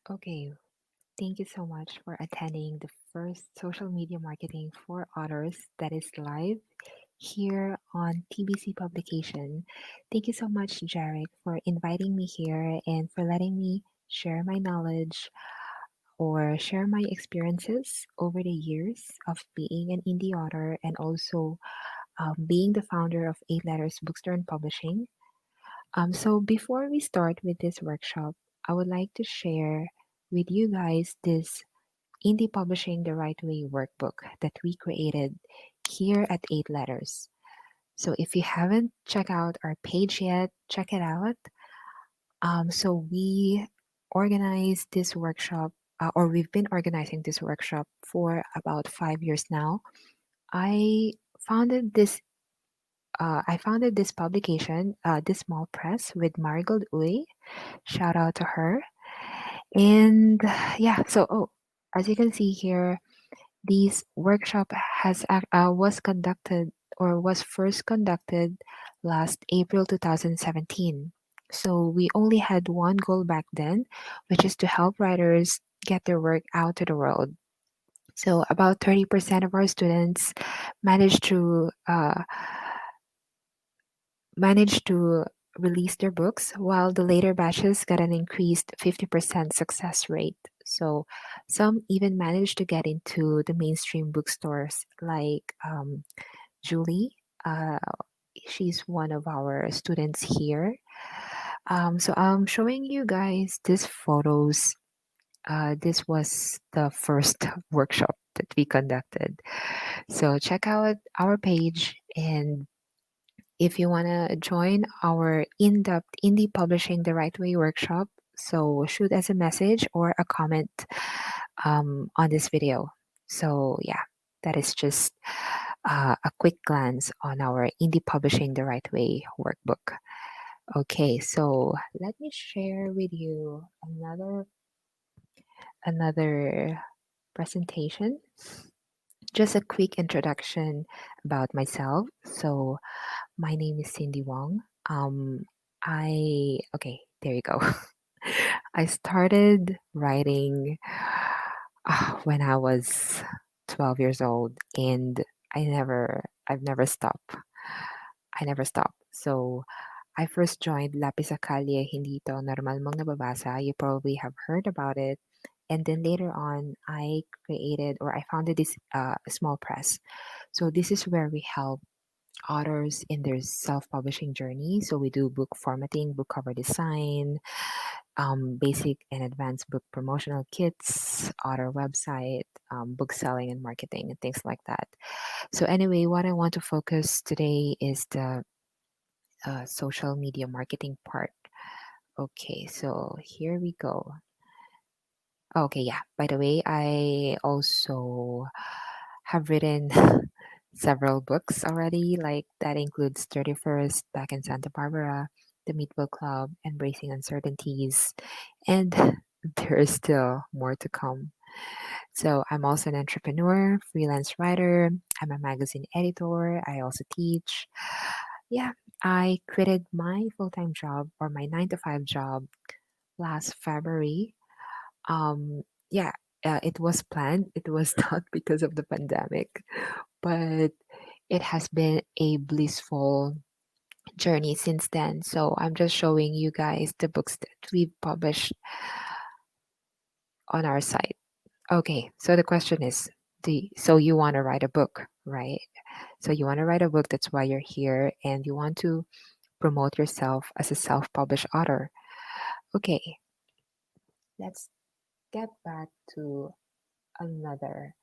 Okay, thank you so much for attending the first social media marketing for authors that is live here on TBC Publication. Thank you so much, Jarek, for inviting me here and for letting me share my knowledge or share my experiences over the years of being an indie author and also being the founder of Eight Letters Bookstore and Publishing. So before we start with this workshop, I would like to share with you guys this Indie Publishing the Right Way workbook that we created here at Eight Letters. So if you haven't checked out our page yet, check it out. So we organized this workshop, or we've been organizing this workshop for about 5 years now. I founded this. I founded this publication, this small press with Marigold Uy. Shout out to her. And yeah, so as you can see here, this workshop was conducted or was first conducted last April 2017. So we only had one goal back then, which is to help writers get their work out to the world. So about 30% of our students managed to uh, managed to release their books, while the later batches got an increased 50% success rate. So some even managed to get into the mainstream bookstores like Julie. Uh, she's one of our students here. So I'm showing you guys these photos. This was the first workshop that we conducted. So check out our page, and if you want to join our in-depth indie publishing the right way workshop, so shoot us a message or a comment on this video. So yeah, that is just a quick glance on our indie publishing the right way workbook. Okay, so let me share with you another presentation. Just a quick introduction about myself. So my name is Cindy Wong. Okay, there you go. I started writing when I was 12 years old, and I've never stopped. I never stopped. So I first joined Lapis Acalye, hindi to normal mong nababasa. You probably have heard about it. And then later on, I created or I founded this small press. So this is where we help authors in their self-publishing journey. So we do book formatting, book cover design, basic and advanced book promotional kits, author website, book selling and marketing, and things like that. So anyway, what I want to focus today is the social media marketing part. Okay, so here we go. Okay, yeah. By the way, I also have written several books already, like that includes 31st, Back in Santa Barbara, The Meat Book Club, Embracing Uncertainties, and there is still more to come. So I'm also an entrepreneur, freelance writer, I'm a magazine editor, I also teach. Yeah, I quitted my full-time job or my 9 to 5 job last February. um, yeah, it was planned. It was not because of the pandemic, but it has been a blissful journey since then. So I'm just showing you guys the books that we've published on our site. Okay, so the question is, so you want to write a book, right? So you want to write a book. That's why you're here, and you want to promote yourself as a self-published author. Okay, let's get back to another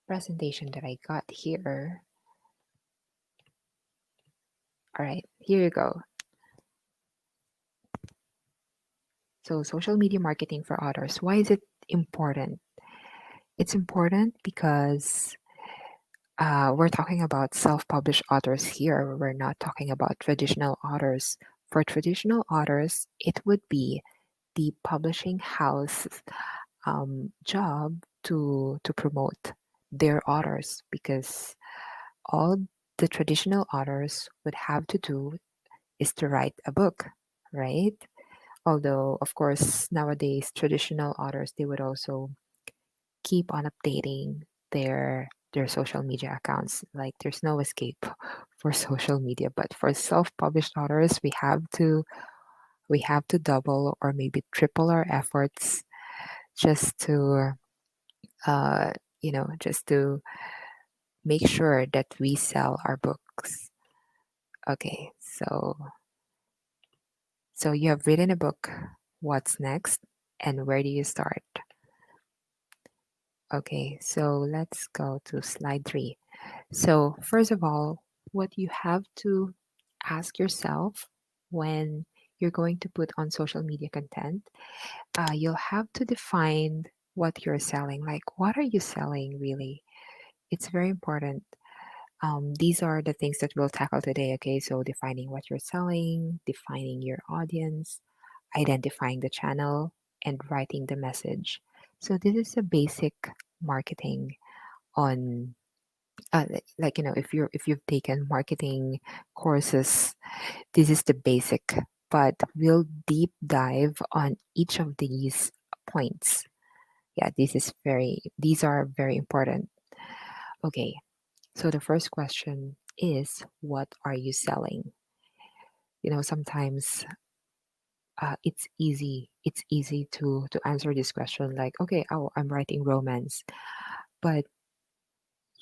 presentation that I got here. All right, here you go. So, social media marketing for authors. Why is it important? It's important because we're talking about self published authors here. We're not talking about traditional authors. For traditional authors, it would be the publishing house job to promote their authors, because all the traditional authors would have to do is to write a book, right? Although, of course, nowadays traditional authors, they would also keep on updating their social media accounts. Like there's no escape for social media. But for self-published authors, we have to double or maybe triple our efforts just to uh, just to make sure that we sell our books. Okay, so you have written a book. What's next? And where do you start? Okay, so let's go to slide 3. So, first of all, what you have to ask yourself when you're going to put on social media content, you'll have to define what you're selling. Like, what are you selling really? It's very important. These are the things that we'll tackle today. Okay, so defining what you're selling, defining your audience, identifying the channel, and writing the message. So, this is a basic marketing on like if you've taken marketing courses, this is the basic, but we'll deep dive on each of these points. Yeah, these are very important. Okay, so the first question is, what are you selling? Sometimes it's easy to answer this question like, okay, oh, I'm writing romance, but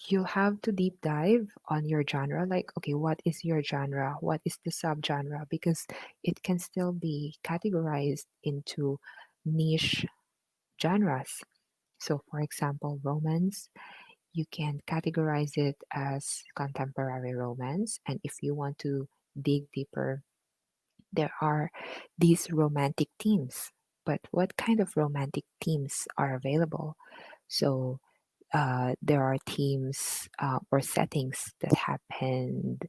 you'll have to deep dive on your genre. Like, okay, what is your genre? What is the subgenre? Because it can still be categorized into niche genres. So, for example, romance, you can categorize it as contemporary romance. And if you want to dig deeper, there are these romantic themes. But what kind of romantic themes are available? So, there are themes or settings that happened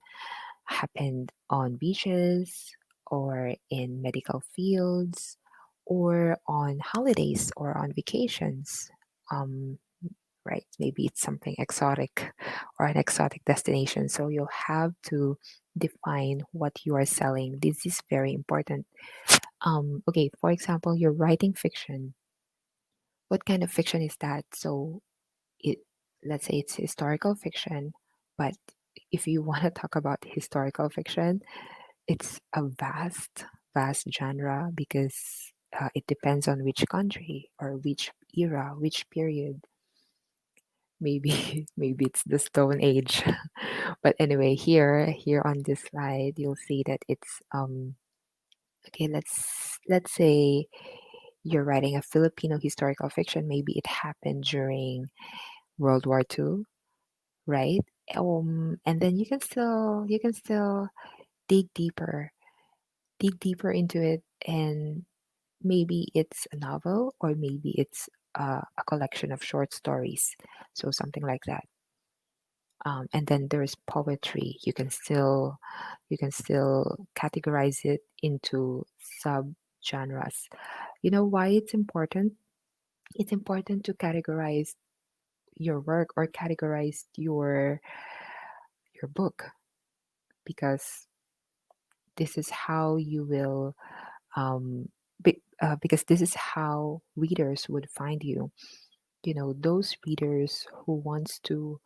on beaches or in medical fields or on holidays or on vacations. Um, right? Maybe it's something exotic or an exotic destination. So you'll have to define what you are selling. This is very important. Okay, for example, you're writing fiction. What kind of fiction is that? So it let's say it's historical fiction, but if you want to talk about historical fiction, it's a vast genre because it depends on which country or which era, which period. Maybe maybe it's the Stone Age. But anyway, here on this slide you'll see that it's okay, let's say you're writing a Filipino historical fiction. Maybe it happened during World War II, right? And then you can still dig deeper, dig deeper into it, and maybe it's a novel or maybe it's a collection of short stories, so something like that. And then there's poetry. You can still categorize it into sub genres. You know why it's important? It's important to categorize your work or categorize your book because this is how you will because this is how readers would find you. Those readers who wants to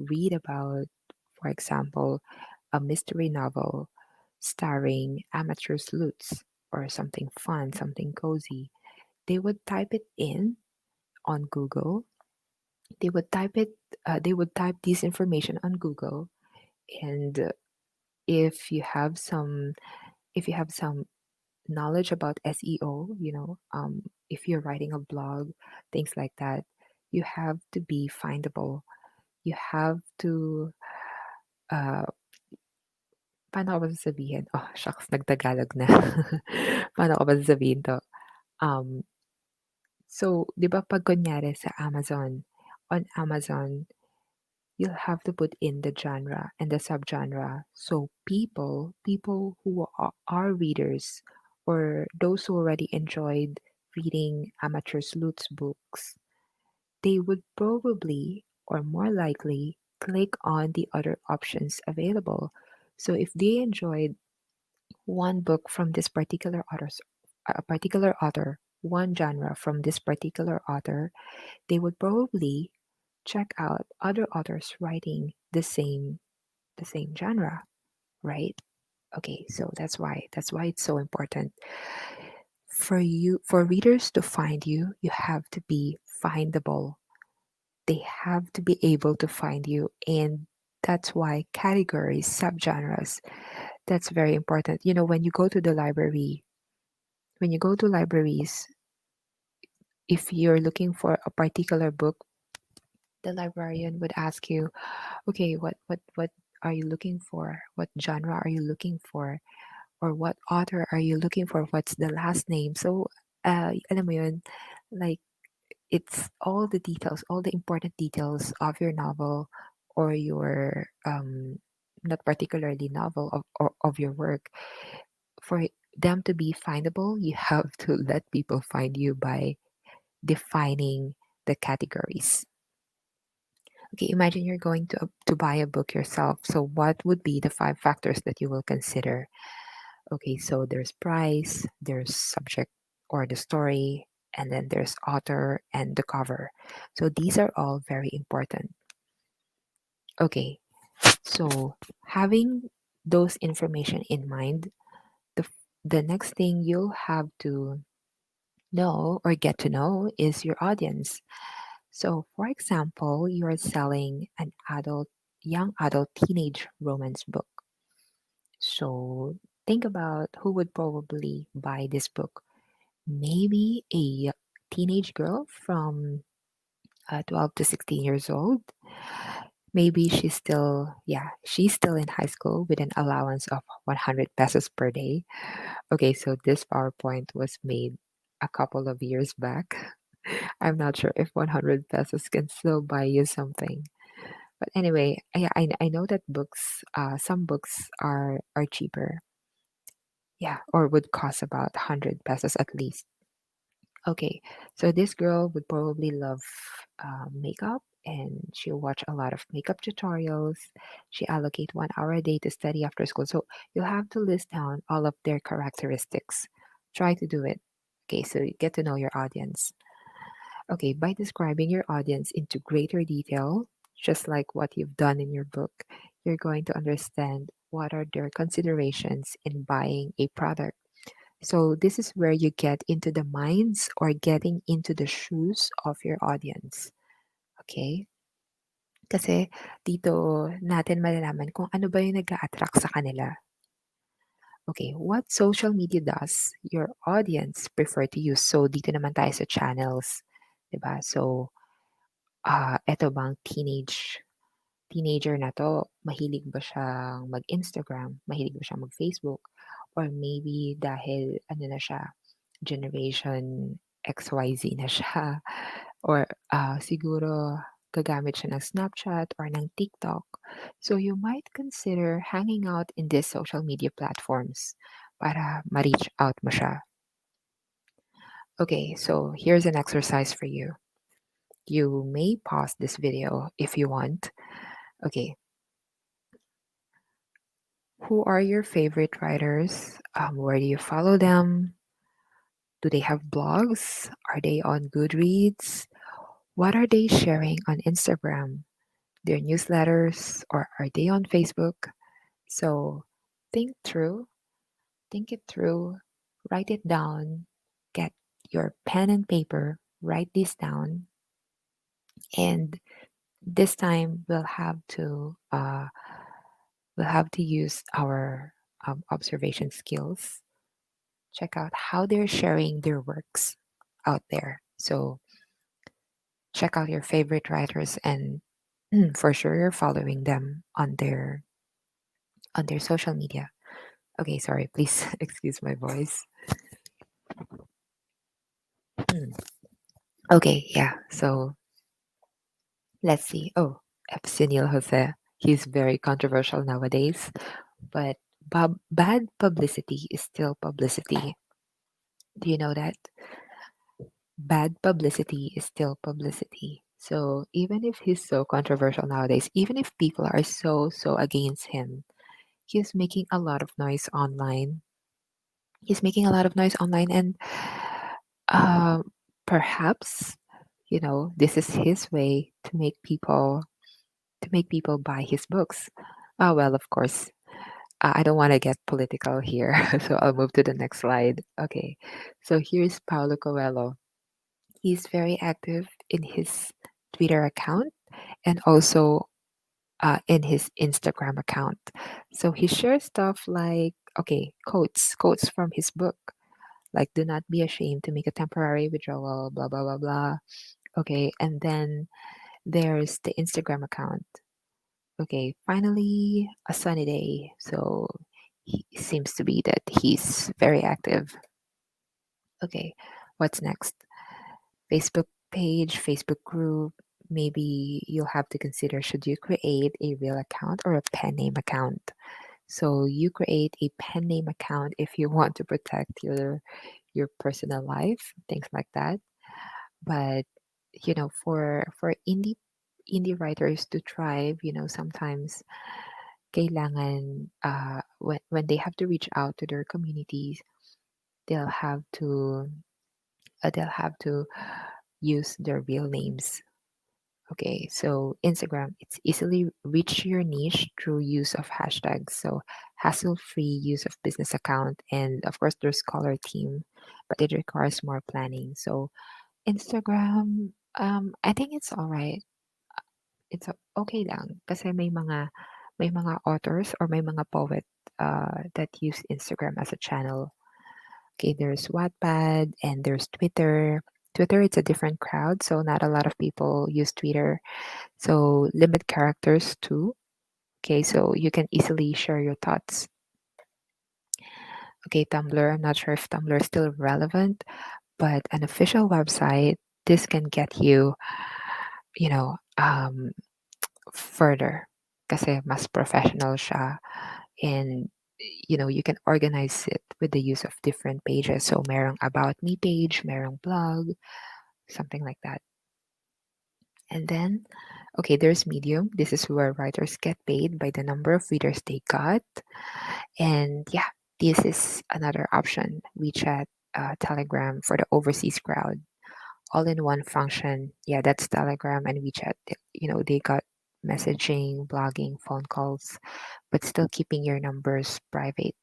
read about, for example, a mystery novel starring amateur sleuths or something fun, something cozy. They would type it in on Google. They would type this information on Google, and if you have some if you have some knowledge about SEO, if you're writing a blog, things like that, you have to be findable. You have to, uh, paano ko ba sasabihin? Oh, shucks, nagtagalog na. Paano ko ba sasabihin to? Um, so, di ba pag kunyari sa Amazon, on Amazon, you'll have to put in the genre and the subgenre. So people who are readers or those who already enjoyed reading amateur sleuths books, they would probably or more likely click on the other options available. So if they enjoyed one book from this particular author's a particular author, one genre from this particular author, they would probably check out other authors writing the same genre, right? Okay, so that's why it's so important for readers to find you. You have to be findable. They have to be able to find you, and that's why categories, subgenres, that's very important. When you go to the library, when you go to libraries, if you're looking for a particular book, the librarian would ask you, okay, what are you looking for? What genre are you looking for? Or what author are you looking for? What's the last name? So, alam mo yun, like, it's all the details, all the important details of your novel, or your not particularly novel, of your work. For them to be findable, you have to let people find you by defining the categories. Okay, imagine you're going to buy a book yourself. So what would be the five factors that you will consider? Okay, so there's price, there's subject or the story, and then there's author and the cover. So these are all very important. Okay, so having those information in mind, the the next thing you'll have to know or get to know is your audience. So, for example, you are selling an young adult teenage romance book. So, think about who would probably buy this book. Maybe a teenage girl from 12 to 16 years old. Maybe she's still in high school with an allowance of 100 pesos per day. Okay, so this PowerPoint was made a couple of years back. I'm not sure if 100 pesos can still buy you something. But anyway, yeah, I know that some books are cheaper. Yeah, or would cost about 100 pesos at least. Okay, so this girl would probably love makeup, and she'll watch a lot of makeup tutorials. She allocate 1 hour a day to study after school. So you'll have to list down all of their characteristics. Try to do it. Okay, so you get to know your audience. Okay, by describing your audience into greater detail, just like what you've done in your book, you're going to understand what are their considerations in buying a product. So, this is where you get into the minds or getting into the shoes of your audience. Okay? Kasi dito natin malalaman kung ano ba yung nag-a-attract sa kanila. Okay, what social media does your audience prefer to use? So, dito naman tayo sa channels. 'Di ba? So, eto bang teenager na 'to, mahilig ba siyang mag-Instagram, mahilig ba siyang mag-Facebook, or maybe dahil ano na siya, generation XYZ na siya, or siguro gagamit siya ng Snapchat or ng TikTok. So you might consider hanging out in these social media platforms para ma-reach out mo siya. Okay, so here's an exercise for you. You may pause this video if you want. Okay, who are your favorite writers? Where do you follow them? Do they have blogs? Are they on Goodreads? What are they sharing on Instagram? Their newsletters? Or are they on Facebook? So think it through, write it down, get your pen and paper, write this down, and this time we'll have to use our observation skills. Check out how they're sharing their works out there. So check out your favorite writers, and for sure you're following them on their social media. Okay, sorry, please excuse my voice. Mm. Okay, yeah. So let's see. Oh, Epsilon Jose. He's very controversial nowadays, but bad publicity is still publicity. Do you know that? Bad publicity is still publicity. So even if he's so controversial nowadays, even if people are so against him, he's making a lot of noise online. He's making a lot of noise online, and um, perhaps, this is his way to make people buy his books. Well, of course, I don't want to get political here, so I'll move to the next slide. Okay, so here's Paulo Coelho. He's very active in his Twitter account and also in his Instagram account. So he shares stuff like, okay, quotes from his book, like "Do not be ashamed to make a temporary withdrawal," blah blah blah blah. Okay, and then there's the Instagram account. Okay, finally a sunny day. So he seems to be that he's very active. Okay, what's next? Facebook page, Facebook group. Maybe you'll have to consider, should you create a real account or a pen name account? So you create a pen name account if you want to protect your personal life, things like that. But for indie writers to thrive, sometimes kailangan when they have to reach out to their communities, they'll have to they'll have to use their real names. Okay, so Instagram, it's easily reach your niche through use of hashtags. So hassle-free use of business account, and of course there's color team, but it requires more planning. So Instagram, I think it's all right. Okay lang kasi may mga authors or may mga poet that use Instagram as a channel. Okay, there's Wattpad and there's Twitter. Twitter, it's a different crowd, so not a lot of people use Twitter. So limit characters too. Okay, so you can easily share your thoughts. Okay, Tumblr. I'm not sure if Tumblr is still relevant, but an official website, this can get you, you know, further. Kasi mas professional siya, and you can organize it with the use of different pages. So merong about me page, merong blog, something like that. And then, okay, there's Medium. This is where writers get paid by the number of readers they got. And yeah, this is another option. WeChat, Telegram for the overseas crowd, all in one function. Yeah, that's Telegram and WeChat. They got messaging, blogging, phone calls, but still keeping your numbers private.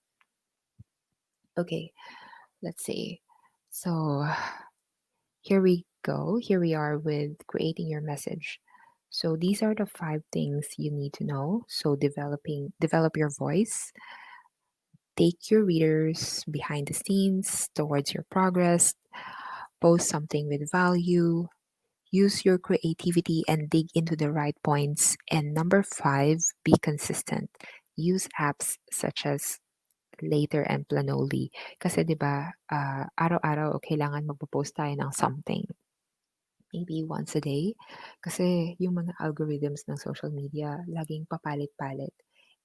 Okay, let's see. So here we go. Here we are with creating your message. So these are the 5 things you need to know. So develop your voice, take your readers behind the scenes towards your progress, post something with value, use your creativity and dig into the right points. And number 5, be consistent. Use apps such as Later and Planoly. Kasi 'di ba, araw-araw kailangan magpo-post tayo ng something. Maybe once a day. Kasi yung mga algorithms ng social media laging papalit-palit.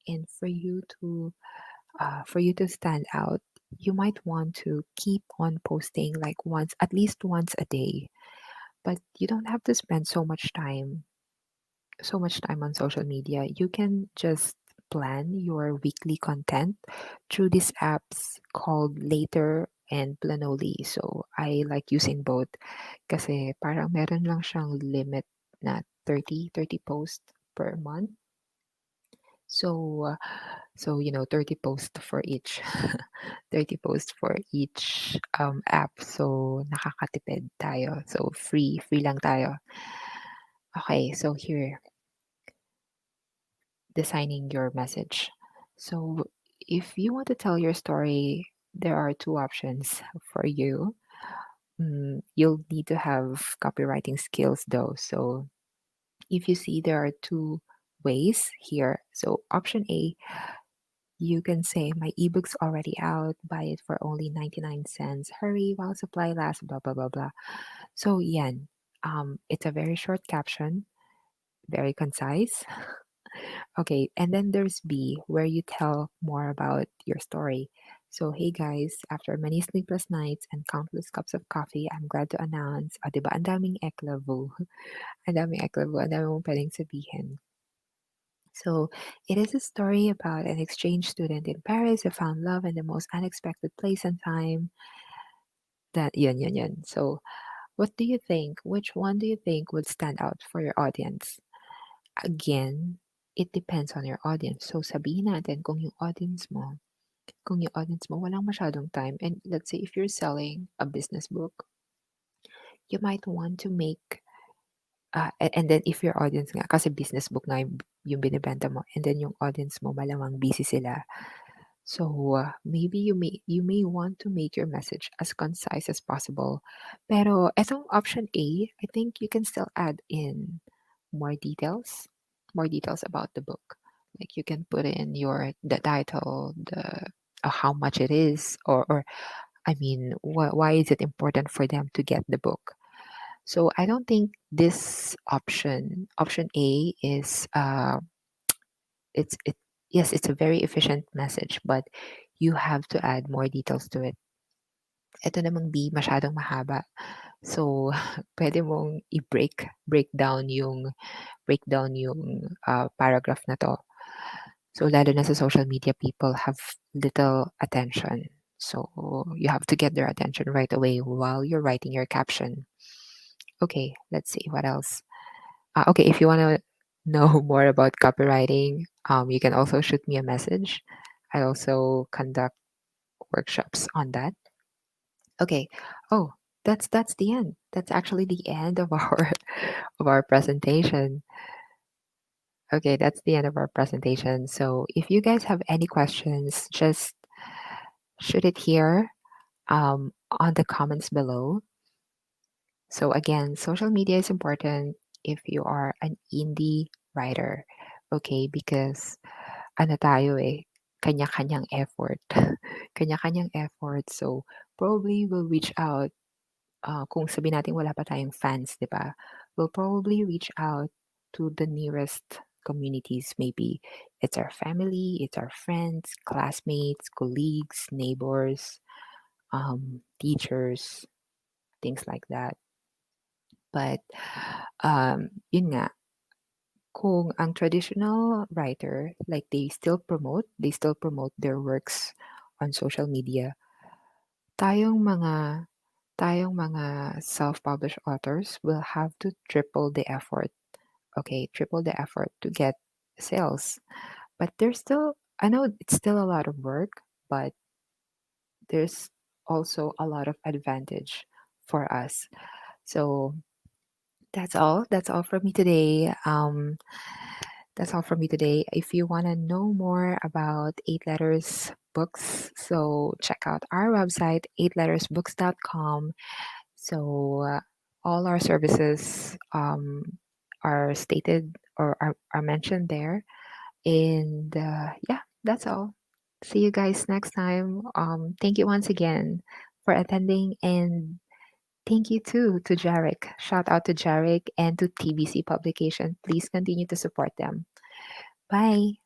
And for you to stand out, you might want to keep on posting like at least once a day. But you don't have to spend so much time on social media. You can just plan your weekly content through these apps called Later and Planoly. So I like using both kasi parang meron lang siyang limit na 30 posts per month. So 30 posts for each 30 posts for each app. So nakakatipid tayo. So free lang tayo. Okay, so here, designing your message. So, if you want to tell your story, there are 2 options for you. You'll need to have copywriting skills though. So, if you see there are 2 ways here. So, option A, you can say, "My ebook's already out, buy it for only 99 cents. Hurry while supply lasts," blah, blah, blah, blah. So, yan. It's a very short caption, very concise. Okay, and then there's B, where you tell more about your story. So, hey guys, after many sleepless nights and countless cups of coffee, I'm glad to announce, di ba, ang daming eklavu. Ang daming eklavu, ang daming mong pwedeng sabihin. So it is a story about an exchange student in Paris who found love in the most unexpected place and time. That yun yun yun. So what do you think? Which one do you think would stand out for your audience? Again, it depends on your audience. So sabihin natin kung yung audience mo walang masyadong time, and let's say if you're selling a business book, you might want to make and then if your audience nga, kasi business book nga yung binibenta mo, and then yung audience mo malamang busy sila. So, maybe you may want to make your message as concise as possible. Pero etong option A, I think you can still add in more details, more details about the book. Like you can put in the title, the how much it is, or I mean, why is it important for them to get the book? So I don't think this option A, is it's it yes, it's a very efficient message, but you have to add more details to it. Ito namang B, masyadong mahaba. So pwede mong break down yung paragraph na 'to. So lalo na sa social media, people have little attention. So you have to get their attention right away while you're writing your caption. Okay, let's see what else. Okay, if you want to know more about copywriting, you can also shoot me a message. I also conduct workshops on that. Okay. Oh, that's the end. That's actually the end of our of our presentation. Okay, that's the end of our presentation. So if you guys have any questions, just shoot it here on the comments below. So again, social media is important if you are an indie writer. Okay, because ano tayo eh, kanya-kanyang effort. Kanya-kanyang effort. So probably we'll reach out, kung sabihin natin wala pa tayong fans, di ba? We'll probably reach out to the nearest communities. Maybe it's our family, it's our friends, classmates, colleagues, neighbors, teachers, things like that. But yun nga, kung ang traditional writer, like they still promote their works on social media. Tayong mga tayong mga self-published authors will have to triple the effort. Okay, triple the effort to get sales. But there's still, I know it's still a lot of work, but there's also a lot of advantage for us. So that's all from me today. That's all from me today. If you want to know more about Eight Letters Books, so check out our website, eightlettersbooks.com. So all our services are stated or are mentioned there. And yeah, that's all. See you guys next time. Thank you once again for attending, and thank you too to Jarek. Shout out to Jarek and to TBC Publication. Please continue to support them. Bye.